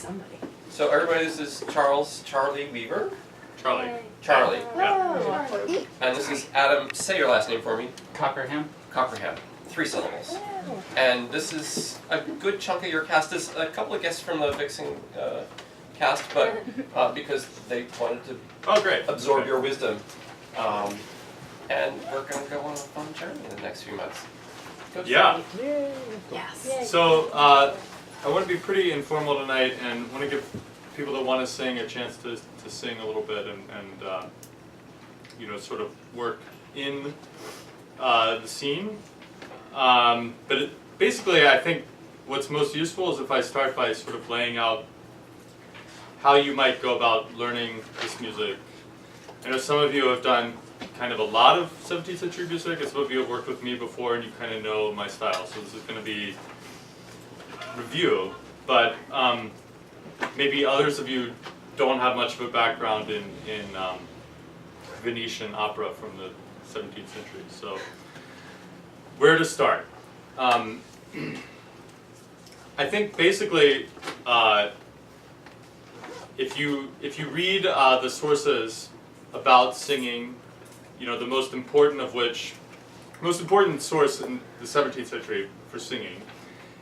somebody. So everybody, this is Charlie Weaver. Charlie. Charlie. Yeah. Oh. And this is Adam. Say your last name for me. Cockerham. Cockerham. 3 syllables. Oh. And this is a good chunk of your cast. There's a couple of guests from the Vixen cast, but because they wanted to Oh, great. absorb Okay. your wisdom. And we're going to go on a fun journey in the next few months. Good Yeah. fun. Yes. So I want to be pretty informal tonight and want to give people that want to sing a chance to sing a little bit and you know, sort of work in the scene. But basically, I think what's most useful is if I start by sort of laying out how you might go about learning this music. I know some of you have done kind of a lot of 17th century music, and some of you have worked with me before and you kind of know my style, so this is going to be review, but maybe others of you don't have much of a background in Venetian opera from the 17th century, so where to start? I think basically if you read the sources about singing, you know, the most important source in the 17th century for singing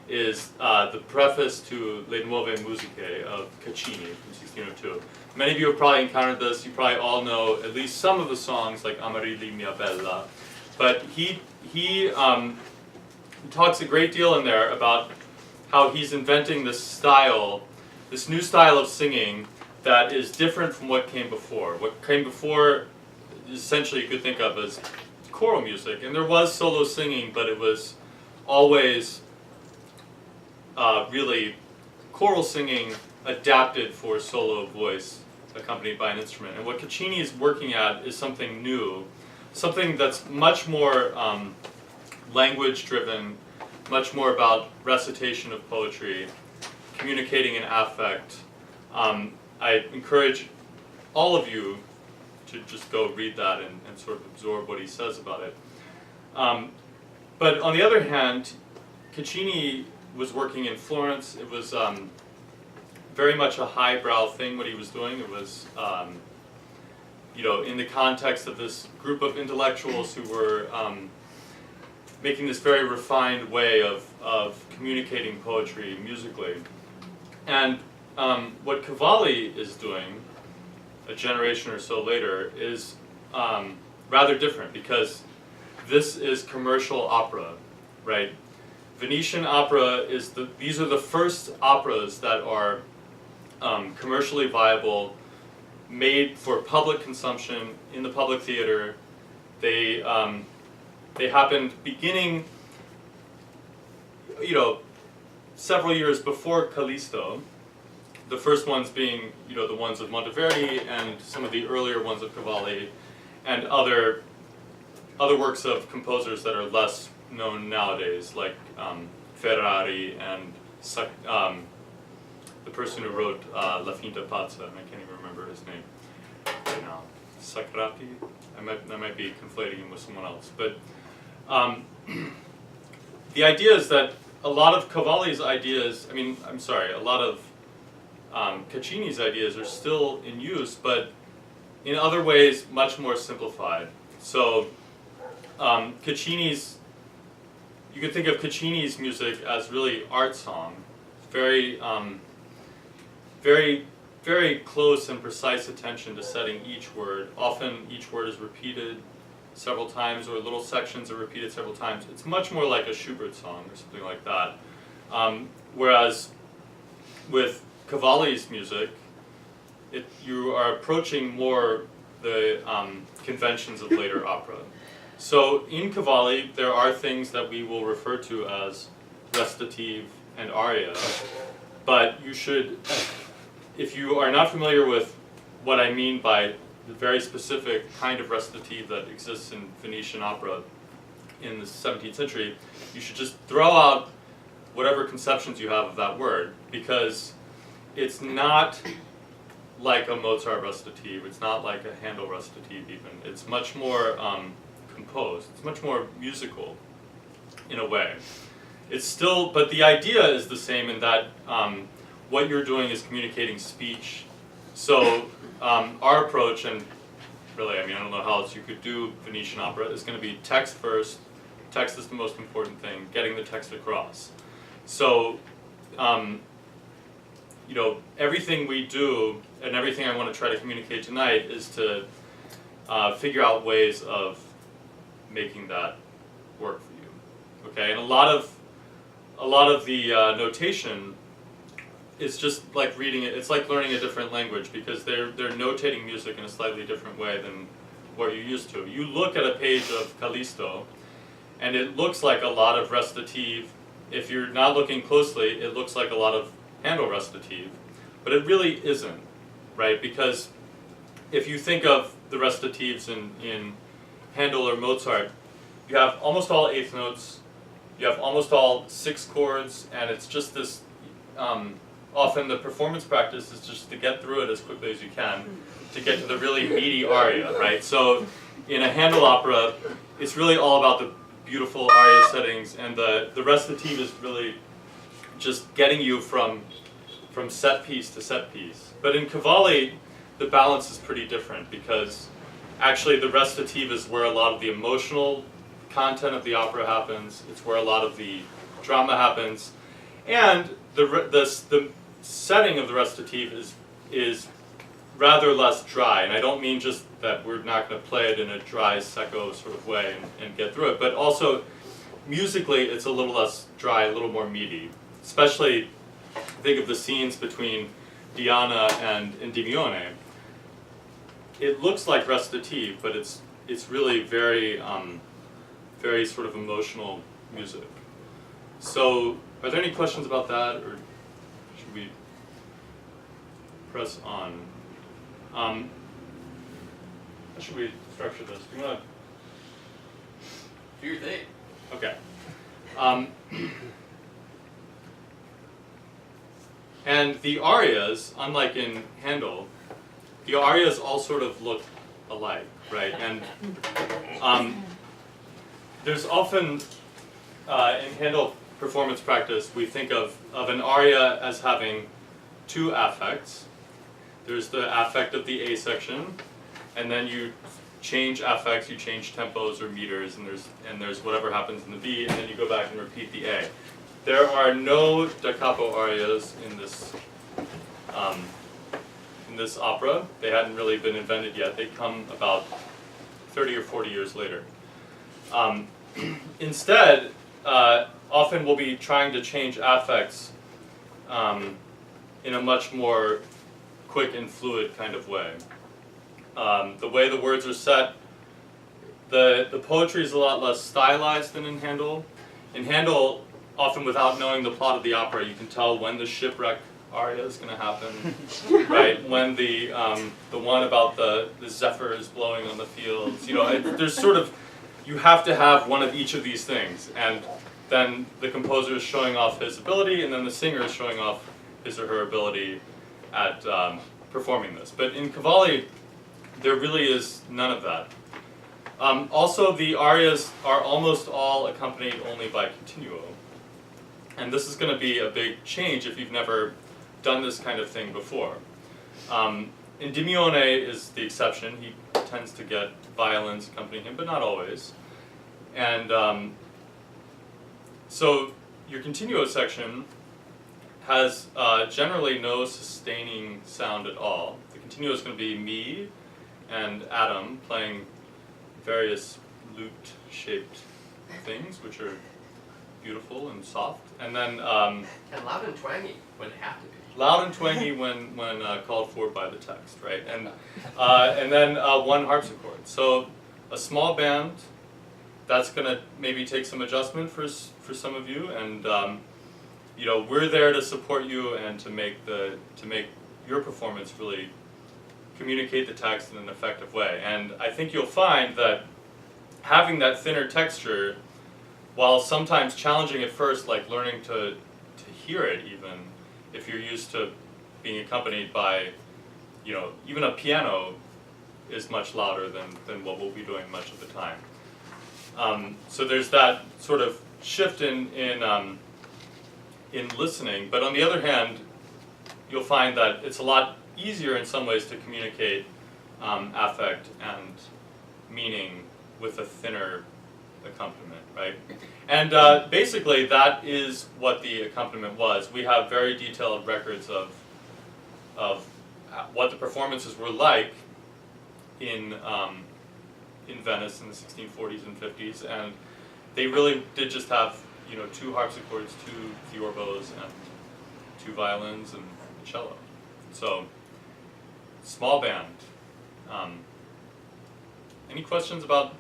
is the preface to Le Nuove Musiche of Caccini from 1602. Many of you have probably encountered this. You probably all know at least some of the songs like Amarilli mia bella. But he talks a great deal in there about how he's inventing this style, this new style of singing that is different from what came before. What came before, essentially, you could think of as choral music, and there was solo singing, but it was always really choral singing adapted for solo voice accompanied by an instrument. And what Caccini is working at is something new, something that's much more language driven, much more about recitation of poetry, communicating an affect. I encourage all of you to just go read that and sort of absorb what he says about it. But on the other hand, Caccini was working in Florence. It was very much a highbrow thing what he was doing. It was you know, in the context of this group of intellectuals who were making this very refined way of communicating poetry musically. And what Cavalli is doing a generation or so later is rather different, because this is commercial opera, right? Venetian opera is these are the first operas that are commercially viable, made for public consumption in the public theater. They happened beginning, you know, several years before Callisto. The first ones being, you know, the ones of Monteverdi and some of the earlier ones of Cavalli, and other works of composers that are less known nowadays, like Ferrari and the person who wrote La Finta Pazza, and I can't even remember his name right now. Sacrati? I might be conflating him with someone else. But the idea is that a lot of Cavalli's ideas, a lot of Caccini's ideas are still in use, but in other ways much more simplified. So you could think of Caccini's music as really art song, very, very, very close and precise attention to setting each word. Often each word is repeated several times, or little sections are repeated several times. It's much more like a Schubert song or something like that. Whereas with Cavalli's music, you are approaching more the conventions of later opera. So in Cavalli, there are things that we will refer to as recitative and aria, but you should, if you are not familiar with what I mean by the very specific kind of recitative that exists in Venetian opera in the 17th century, you should just throw out whatever conceptions you have of that word, because it's not like a Mozart recitative, it's not like a Handel recitative even. It's much more composed, it's much more musical in a way. It's still, but the idea is the same in that what you're doing is communicating speech. So our approach, and really, I mean, I don't know how else you could do Venetian opera, is going to be text first. Text is the most important thing, getting the text across. So, you know, everything we do and everything I want to try to communicate tonight is to figure out ways of making that work for you. Okay, and a lot of the notation is just like reading it. It's like learning a different language because they're notating music in a slightly different way than what you're used to. You look at a page of Callisto, and it looks like a lot of recitative. If you're not looking closely, it looks like a lot of Handel recitative, but it really isn't, right? Because if you think of the recitatives in Handel or Mozart, you have almost all eighth notes, you have almost all sixth chords, and it's just this, often the performance practice is just to get through it as quickly as you can to get to the really meaty aria, right? So in a Handel opera, it's really all about the beautiful aria settings, and the recitative is really just getting you from set piece to set piece. But in Cavalli, the balance is pretty different because actually the recitative is where a lot of the emotional content of the opera happens. It's where a lot of the drama happens, and the setting of the recitative is rather less dry. And I don't mean just that we're not going to play it in a dry, secco sort of way and get through it, but also musically it's a little less dry, a little more meaty. Especially, think of the scenes between Diana and Endymione. It looks like recitative, but it's really very very sort of emotional music. So, are there any questions about that, or should we press on? How should we structure this? Do you want to? Do your thing. Okay. And the arias, unlike in Handel, the arias all sort of look alike, right? And there's often, in Handel performance practice, we think of an aria as having two affects. There's the affect of the A section, and then you change affects, you change tempos or meters, and there's whatever happens in the B, and then you go back and repeat the A. There are no da capo arias in this opera. They hadn't really been invented yet. They come about 30 or 40 years later. Instead, often we'll be trying to change affects in a much more quick and fluid kind of way. The way the words are set, the poetry is a lot less stylized than in Handel. In Handel, often without knowing the plot of the opera, you can tell when the shipwreck aria is going to happen, right? When the one about the zephyr is blowing on the fields. You know, there's sort of, you have to have one of each of these things, and then the composer is showing off his ability, and then the singer is showing off his or her ability at performing this. But in Cavalli, there really is none of that. Also, the arias are almost all accompanied only by continuo. And this is going to be a big change if you've never done this kind of thing before. Endymione is the exception. He tends to get violins accompanying him, but not always. And so your continuo section has generally no sustaining sound at all. The continuo is going to be me and Adam playing various lute-shaped things, which are beautiful and soft, and then And loud and twangy when it have to be. loud and twangy when called for by the text, right? And then one harpsichord. So a small band. That's going to maybe take some adjustment for some of you, and you know, we're there to support you and to make your performance really communicate the text in an effective way. And I think you'll find that having that thinner texture, while sometimes challenging at first, like learning to hear it even, if you're used to being accompanied by, you know, even a piano is much louder than what we'll be doing much of the time. So there's that sort of shift in listening, but on the other hand, you'll find that it's a lot easier in some ways to communicate affect and meaning with a thinner accompaniment, right? And basically that is what the accompaniment was. We have very detailed records of what the performances were like in Venice in the 1640s and 50s, and they really did just have, you know, 2 harpsichords, 2 theorbos, and 2 violins and a cello. So, small band. Any questions about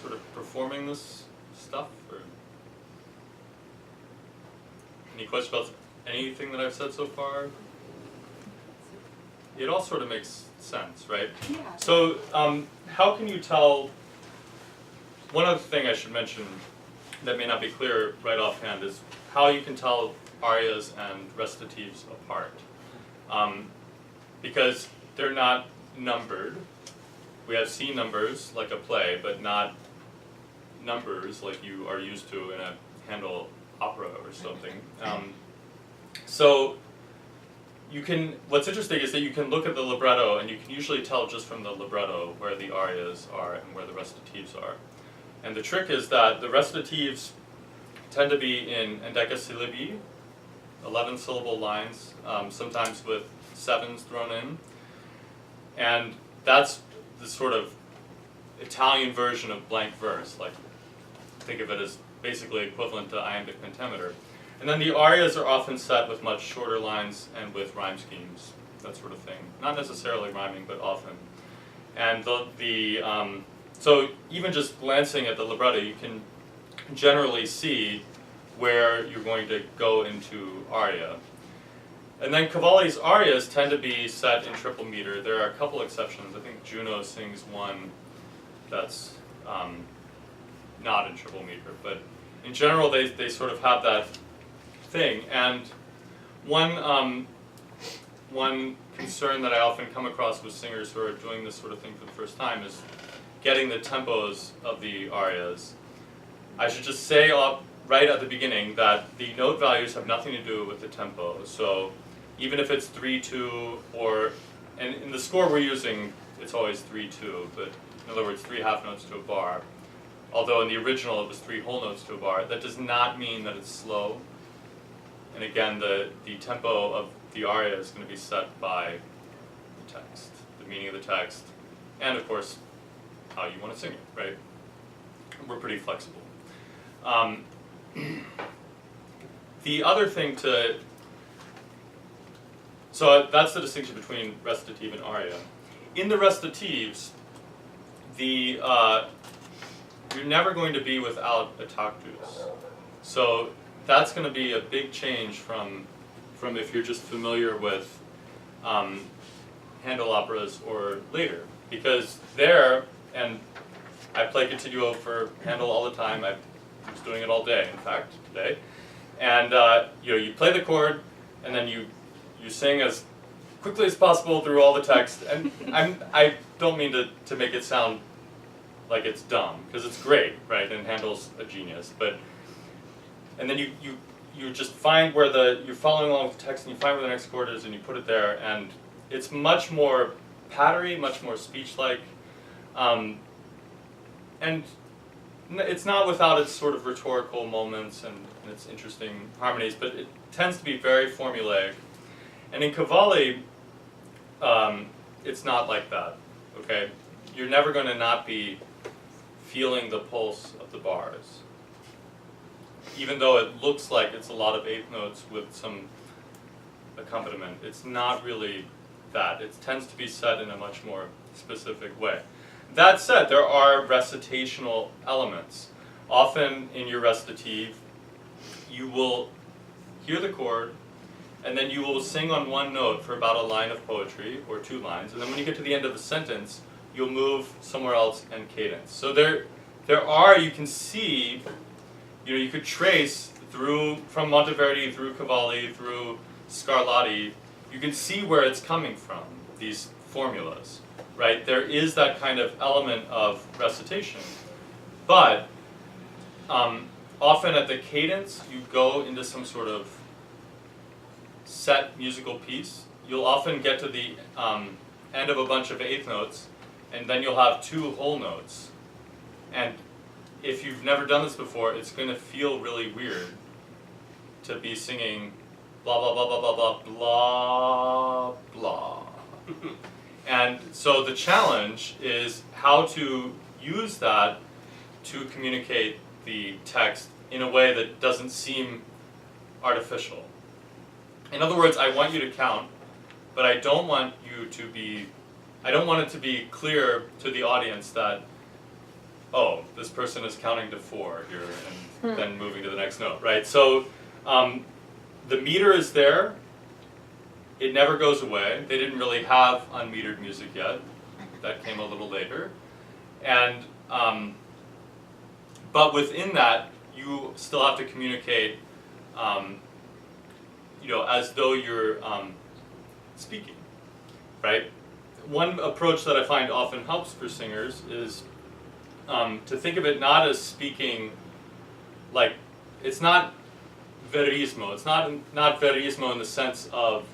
sort of performing this stuff, or any questions about anything that I've said so far? It all sort of makes sense, right? Yeah. So, how can you tell? One other thing I should mention that may not be clear right offhand is how you can tell arias and recitatives apart, because they're not numbered. We have C numbers like a play, but not numbers like you are used to in a Handel opera or something. So you can, what's interesting is that you can look at the libretto and you can usually tell just from the libretto where the arias are and where the recitatives are. And the trick is that the recitatives tend to be in endecasyllabi, 11 syllable lines, sometimes with 7s thrown in. And that's the sort of Italian version of blank verse, like think of it as basically equivalent to iambic pentameter. And then the arias are often set with much shorter lines and with rhyme schemes, that sort of thing. Not necessarily rhyming, but often. And so even just glancing at the libretto, you can generally see where you're going to go into aria. And then Cavalli's arias tend to be set in triple meter. There are a couple exceptions. I think Juno sings one that's not in triple meter, but in general they sort of have that thing. And one concern that I often come across with singers who are doing this sort of thing for the first time is getting the tempos of the arias. I should just say right at the beginning that the note values have nothing to do with the tempo. So even if it's 3/2 and in the score we're using, it's always 3/2, but in other words 3 half notes to a bar. Although in the original it was 3 whole notes to a bar. That does not mean that it's slow. And again, the tempo of the aria is going to be set by the text, the meaning of the text, and of course how you want to sing it, right? We're pretty flexible. The other thing so that's the distinction between recitative and aria. In the recitatives, you're never going to be without a tactus. So that's going to be a big change from if you're just familiar with Handel operas or later, because there, and I play continuo for Handel all the time. I was doing it all day, in fact, today. And you play the chord, and then you sing as quickly as possible through all the text. And I don't mean to make it sound like it's dumb, because it's great, right? And Handel's a genius. And then you just find where you're following along with the text, and you find where the next chord is, and you put it there, and it's much more pattery, much more speech-like. And it's not without its sort of rhetorical moments and its interesting harmonies, but it tends to be very formulaic. And in Cavalli, it's not like that, okay? You're never going to not be feeling the pulse of the bars. Even though it looks like it's a lot of 8th notes with some accompaniment, it's not really that. It tends to be set in a much more specific way. That said, there are recitational elements. Often in your recitative, you will hear the chord, and then you will sing on one note for about a line of poetry, or 2 lines, and then when you get to the end of a sentence, you'll move somewhere else and cadence. So you can see, you could trace from Monteverdi, through Cavalli, through Scarlatti, you can see where it's coming from, these formulas, right? There is that kind of element of recitation. But often at the cadence, you go into some sort of set musical piece, you'll often get to the end of a bunch of eighth notes, and then you'll have 2 whole notes. And if you've never done this before, it's going to feel really weird to be singing blah blah blah blah blah blah blah blah. And so the challenge is how to use that to communicate the text in a way that doesn't seem artificial. In other words, I want you to count, but I don't want it to be clear to the audience that, oh, this person is counting to 4 here and then moving to the next note, right? So the meter is there. It never goes away. They didn't really have unmetered music yet. That came a little later. And but within that, you still have to communicate, as though you're speaking, right? One approach that I find often helps for singers is to think of it not as speaking, like, it's not verismo. It's not verismo in the sense of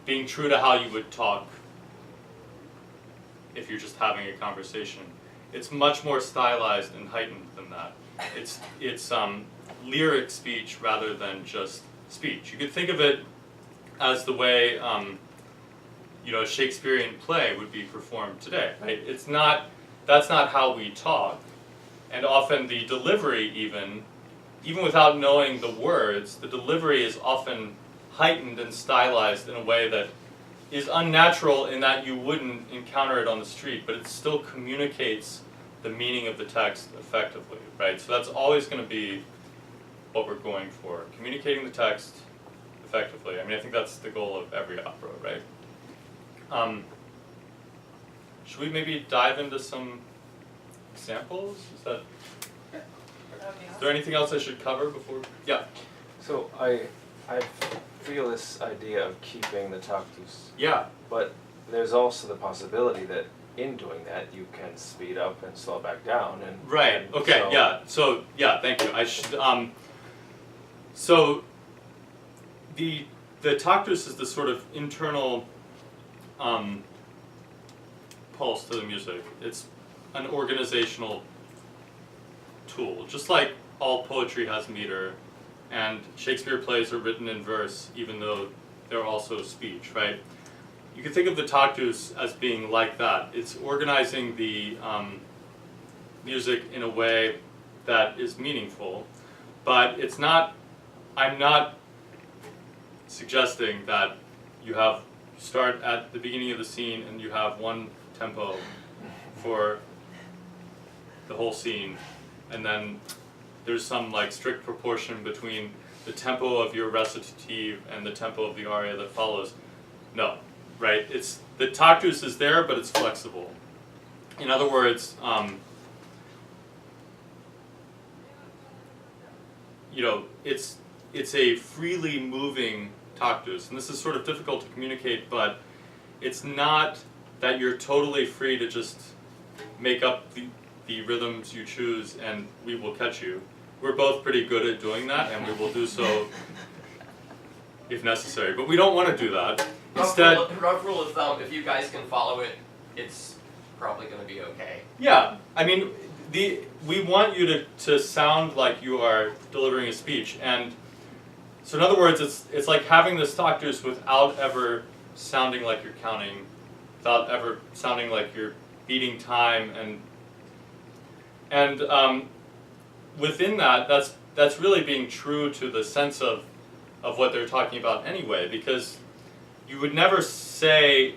being true to how you would talk if you're just having a conversation. It's much more stylized and heightened than that. It's lyric speech rather than just speech. You could think of it as the way a Shakespearean play would be performed today, right? That's not how we talk, and often the delivery even without knowing the words, the delivery is often heightened and stylized in a way that is unnatural in that you wouldn't encounter it on the street, but it still communicates the meaning of the text effectively, right? So that's always going to be what we're going for, communicating the text effectively. I mean, I think that's the goal of every opera, right? Should we maybe dive into some examples? Is there anything else I should cover before? Yeah. So I feel this idea of keeping the tactus. Yeah. But there's also the possibility that in doing that you can speed up and slow back down and right. And okay. so Yeah. So yeah. Thank you. I should. So the tactus is the sort of internal pulse to the music. It's an organizational tool, just like all poetry has meter, and Shakespeare plays are written in verse, even though they're also speech, right? You can think of the tactus as being like that. It's organizing the music in a way that is meaningful, but it's not. I'm not suggesting that you start at the beginning of the scene and you have one tempo for the whole scene, and then there's some like strict proportion between the tempo of your recitative and the tempo of the aria that follows. No, right? It's the tactus is there, but it's flexible. In other words, it's a freely moving tactus, and this is sort of difficult to communicate, but it's not that you're totally free to just make up the rhythms you choose and we will catch you. We're both pretty good at doing that, and we will do so if necessary, but we don't want to do that. Instead, rough rule of thumb, if you guys can follow it, it's probably going to be okay. yeah, I mean, we want you to sound like you are delivering a speech, and so in other words, it's like having this tactus without ever sounding like you're counting, without ever sounding like you're beating time, and within that, that's really being true to the sense of what they're talking about anyway, because you would never say,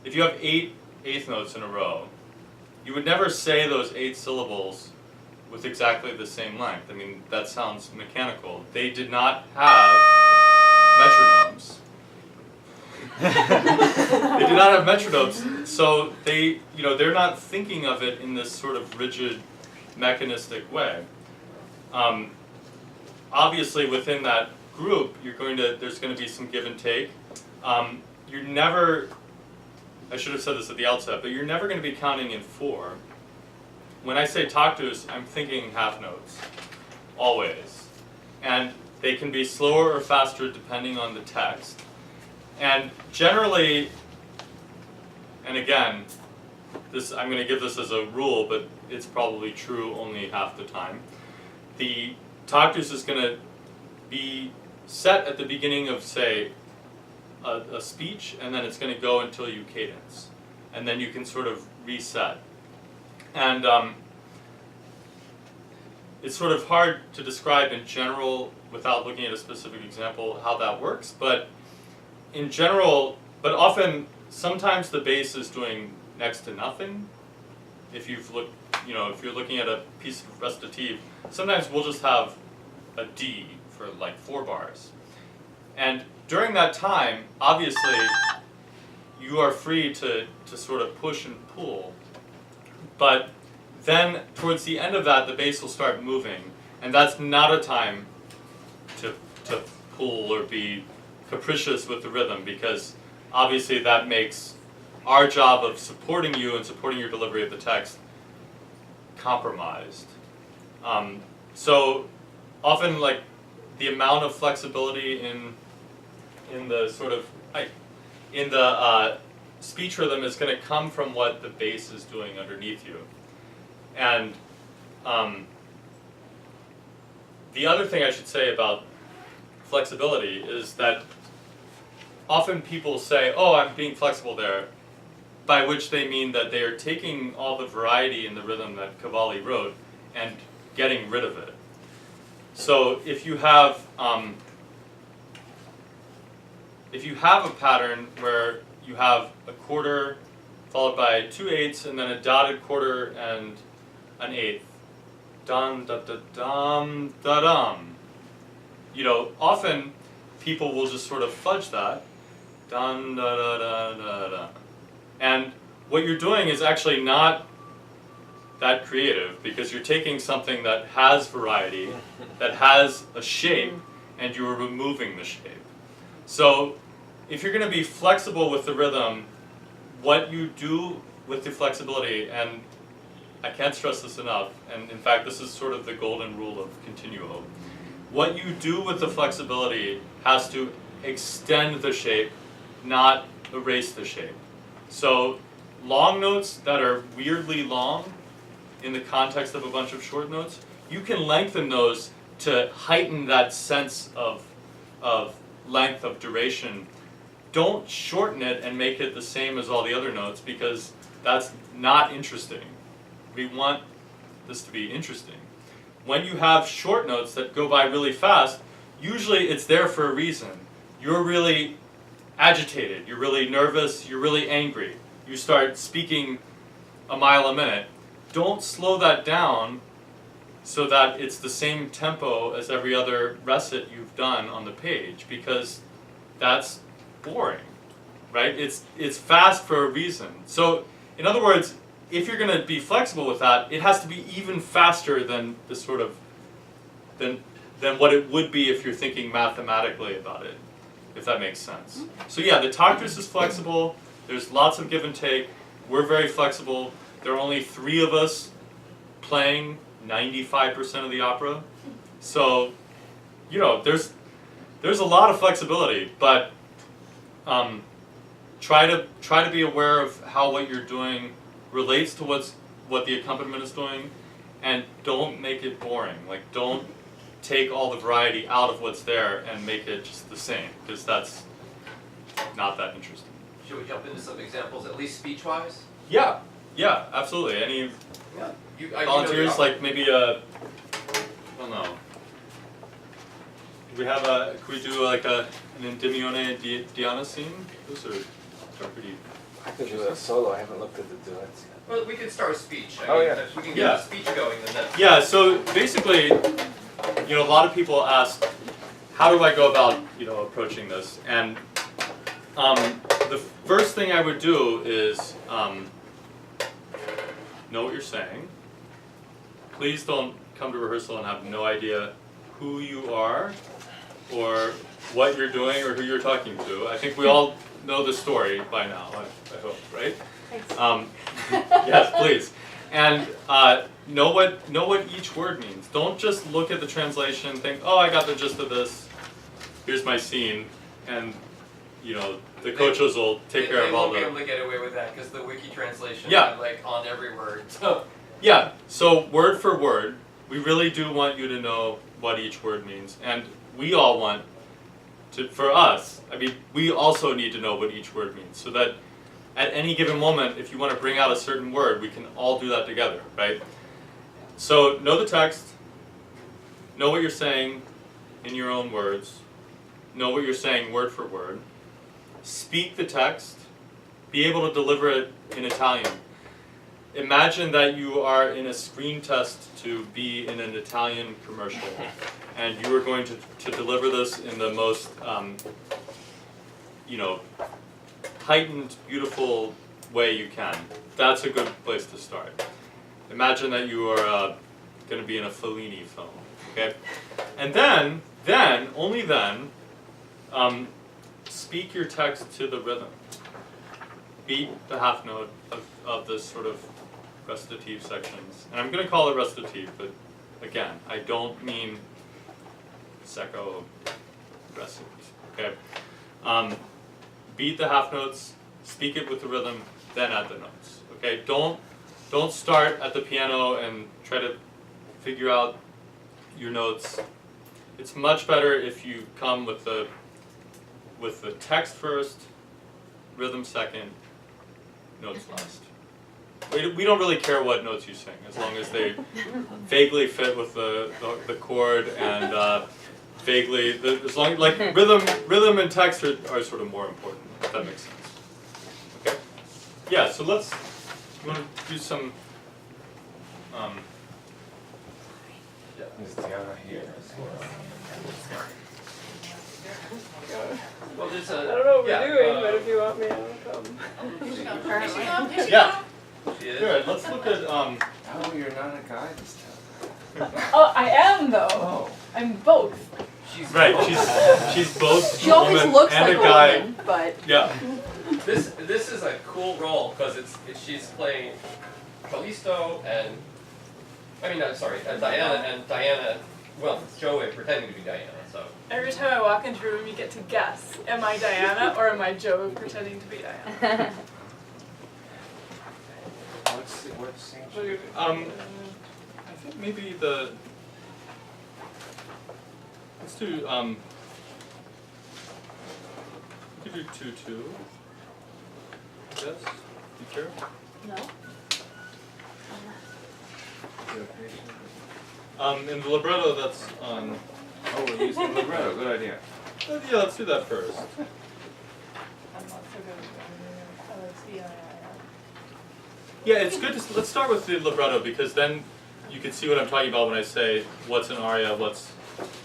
if you have 8 eighth notes in a row, you would never say those 8 syllables with exactly the same length. I mean, that sounds mechanical. They did not have metronomes. They did not have metronomes, so they're not thinking of it in this sort of rigid, mechanistic way. Obviously, within that group, there's going to be some give and take. You're never, I should have said this at the outset, but you're never going to be counting in 4. When I say tactus, I'm thinking half notes, always. And They can be slower or faster depending on the text. And generally, and again, this I'm going to give this as a rule, but it's probably true only half the time. The taktus is going to be set at the beginning of, say, a speech, and then it's going to go until you cadence. And then you can sort of reset. And it's sort of hard to describe in general without looking at a specific example how that works, but in general, but often, sometimes the bass is doing next to nothing. If you've looked, if you're looking at a piece of recitative, sometimes we'll just have a D for like 4 bars. And during that time, obviously, you are free to sort of push and pull, but then towards the end of that, the bass will start moving, and that's not a time to pull or be capricious with the rhythm, because obviously that makes our job of supporting you and supporting your delivery of the text compromised. So often, like, the amount of flexibility in the sort of speech rhythm is going to come from what the bass is doing underneath you. And the other thing I should say about flexibility is that often people say, oh, I'm being flexible there, by which they mean that they are taking all the variety in the rhythm that Cavalli wrote and getting rid of it. So if you have a pattern where you have a quarter followed by 2 eighths and then a dotted quarter and an eighth, dum da da dum da dum. Often people will just sort of fudge that, dum da da da da da. And what you're doing is actually not that creative, because you're taking something that has variety, that has a shape, and you're removing the shape. So if you're going to be flexible with the rhythm, what you do with the flexibility, and I can't stress this enough, and in fact this is sort of the golden rule of continuo, what you do with the flexibility has to extend the shape, not erase the shape. So long notes that are weirdly long in the context of a bunch of short notes, you can lengthen those to heighten that sense of length, of duration. Don't shorten it and make it the same as all the other notes, because that's not interesting. We want this to be interesting. When you have short notes that go by really fast, usually it's there for a reason. You're really agitated, you're really nervous, you're really angry. You start speaking a mile a minute. Don't slow that down so that it's the same tempo as every other recit you've done on the page, because that's boring, right? It's fast for a reason. So, in other words, if you're going to be flexible with that, it has to be even faster than the sort of than what it would be if you're thinking mathematically about it, if that makes sense. So yeah, the taktus is flexible. There's lots of give and take. We're very flexible. There are only 3 of us playing 95% of the opera. So, there's a lot of flexibility, but try to be aware of how what you're doing relates to what the accompaniment is doing, and don't make it boring. Like, don't take all the variety out of what's there and make it just the same, because that's not that interesting. Should we jump into some examples, at least speech-wise? Yeah, absolutely. Any volunteers, like maybe I don't know. Do we have could we do like an Endymione Diana scene? Those are pretty. I could do a solo. I haven't looked at the duets yet. Well, we could start with speech. Oh, yeah. If we can get the speech going, then that's... Yeah, so basically, a lot of people ask, how do I go about, approaching this? And the first thing I would do is know what you're saying. Please don't come to rehearsal and have no idea who you are or what you're doing or who you're talking to. I think we all know the story by now, I hope, right? Thanks. Yes, please. And know what each word means. Don't just look at the translation and think, oh, I got the gist of this. Here's my scene, and you know the coaches will take care of all They the. won't be able to get away with that because the wiki translation Yeah. is like on every word. So Yeah. So word for word, we really do want you to know what each word means, and we all want to. For us, I mean, we also need to know what each word means, so that at any given moment, if you want to bring out a certain word, we can all do that together, right? So know the text, know what you're saying in your own words, know what you're saying word for word, speak the text, be able to deliver it in Italian. Imagine that you are in a screen test to be in an Italian commercial, and you are going to deliver this in the most, heightened, beautiful way you can. That's a good place to start. Imagine that you are going to be in a Fellini film, okay? And then, only then, speak your text to the rhythm. Beat the half note of this sort of recitative sections. And I'm going to call it recitative, but again, I don't mean secco recit, okay? Beat the half notes, speak it with the rhythm, then add the notes. Okay, don't start at the piano and try to figure out your notes. It's much better if you come with the text first, rhythm second, notes last. We don't really care what notes you sing, as long as they vaguely fit with the chord and vaguely as long like rhythm and text are sort of more important. If that makes sense. Okay. Yeah. So let's. You want to do some. Is Tiana here? well, there's I don't know what we're doing, but if you want me, I'll come. Yeah. She is. Good. Let's look at. Oh, you're not a guy this time. Oh, I am though. Oh. I'm both. She's Right. She's both She a always woman looks and like a guy. woman, but Yeah. This is a cool role because she's playing Callisto and Diana. Well, it's Joey pretending to be Diana. So Every time I walk into a room, you get to guess: am I Diana or am I Joe pretending to be Diana? What scene? What do you- I think maybe the. Let's do we could do 2-2. Yes. You care? no. In the libretto, that's on. Oh, we're using libretto. Good idea. Yeah, let's do that first. I'm not so good at I like CII. Yeah, it's good to let's start with the libretto because then you can see what I'm talking about when I say what's an aria, what's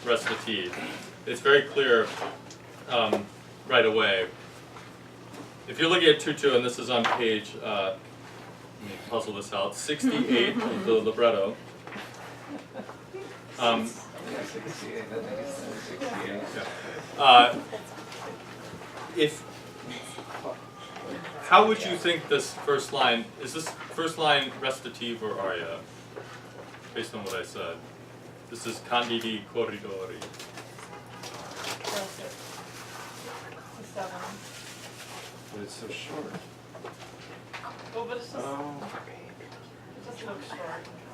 recitative. It's very clear right away. If you're looking at 2-2, and this is on page, let me puzzle this out, 68 of the libretto. Yes, I can see it. I think it's 68. If how would you think this first line is this first line recitative or aria? Based on what I said, this is Candidi corridori. That's it. The 7. But it's so short. Oh, but it's just, Oh. it just looks short.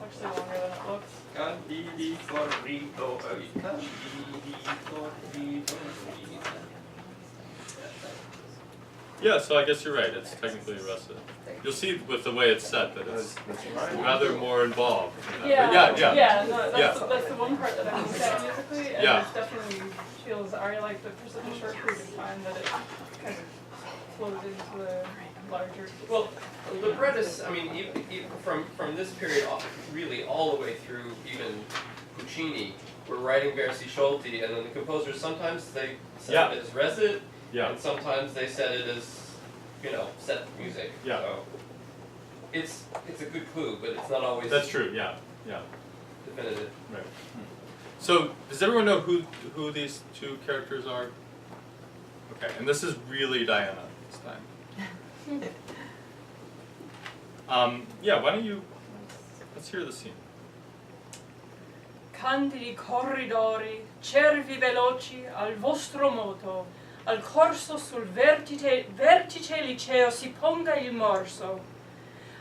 It's actually longer than it looks. Candidi corridori. Candidi corridori. Yeah, so I guess you're right. It's technically a recit. You'll see with the way it's set that it's That's right. rather more involved. Than that. Yeah, But yeah. no, that's, Yeah. that's the one part that I'm looking at musically, and Yeah. it definitely feels aria-like, but for such a short period of time that it kind of flows into the larger. Well, librettists, I mean, even from this period really all the way through even Puccini, were writing versi sciolti, and then the composers sometimes they said it as recit, Yeah. and sometimes they said it as, set music. Yeah. So it's a good clue, but it's not always That's true. Yeah. Yeah. definitive. Right. So does everyone know who these two characters are? Okay, and this is really Diana this time. Yeah. Why don't you Let's hear the scene. Candidi corridori, cervi veloci al vostro moto, al corso sul vertice liceo si ponga il morso.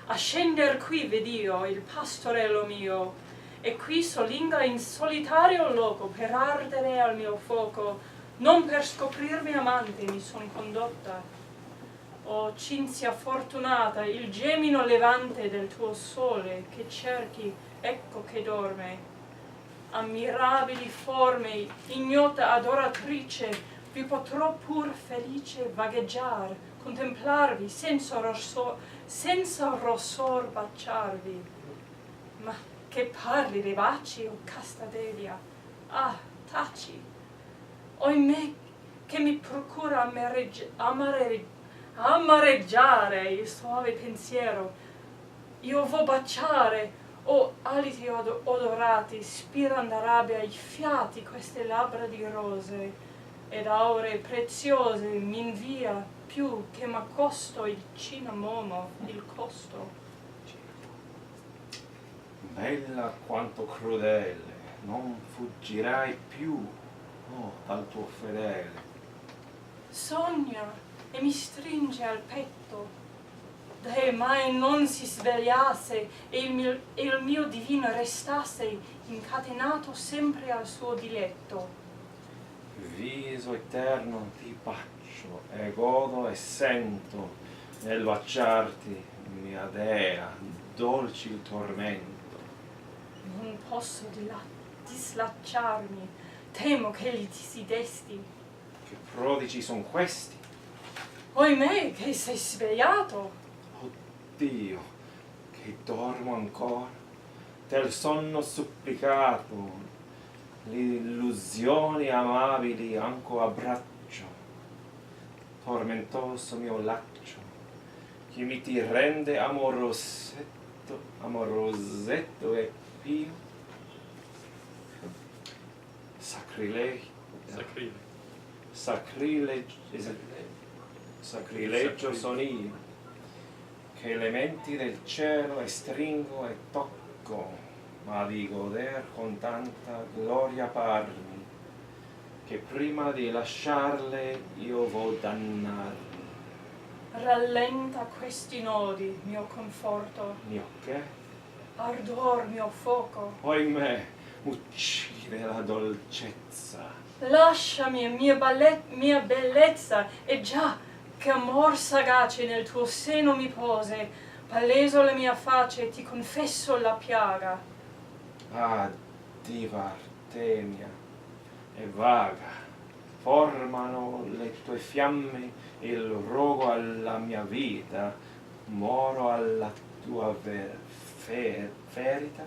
A scender qui ved'io il pastorello mio, e qui solinga in solitario loco per ardere al mio fuoco, non per scoprirmi amante mi son condotta. O Cinzia fortunata, il gemino levante del tuo sole che cerchi, ecco che dorme. Ammirabili forme, ignota adoratrice, vi potrò pur felice vagheggiar, contemplarvi, senza rossor baciarvi. Ma che parli dei baci, o casta delia? Ah, taci! Oimè, che mi procura amareggiare il suave pensiero. Io vo baciare, o aliti odorati, spiran da rabbia i fiati queste labbra di rose, ed auree preziose m'invia più che m'accosto il cinnamomo, il costo. Bella quanto crudele, non fuggirai più, oh, dal tuo fedele. Sogna e mi stringe al petto, deh mai non si svegliasse e il mio divino restasse incatenato sempre al suo diletto. Viso eterno ti bacio e godo e sento nel baciarti, mia dea, dolci il tormento. Non posso dislacciarmi, temo che gli si desti. Che prodigi son questi? Oimè, che sei svegliato! Dio, che dormo ancora, del sonno supplicato, l'illusioni amabili anco abbraccio, tormentoso mio laccio, che mi ti rende amorosetto e pio. Sacrilegio son io, che elementi del cielo e stringo e tocco, ma di goder con tanta gloria parmi, che prima di lasciarle io vo dannarmi. Rallenta questi nodi, mio conforto, Mio che? ardor mio fuoco. Oimè, uccide la dolcezza. Lasciami, mia bellezza, e già che amor sagace nel tuo seno mi pose, paleso la mia face, ti confesso la piaga. Ah, diva Artemia, e vaga, formano le tue fiamme il rogo alla mia vita, moro alla tua ferita.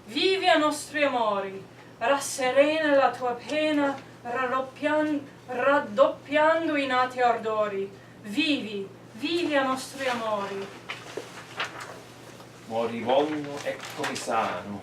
Vivi a nostri amori, rasserena la tua pena, raddoppiando i nati ardori. Vivi a nostri amori. Moribondo eccomi sano.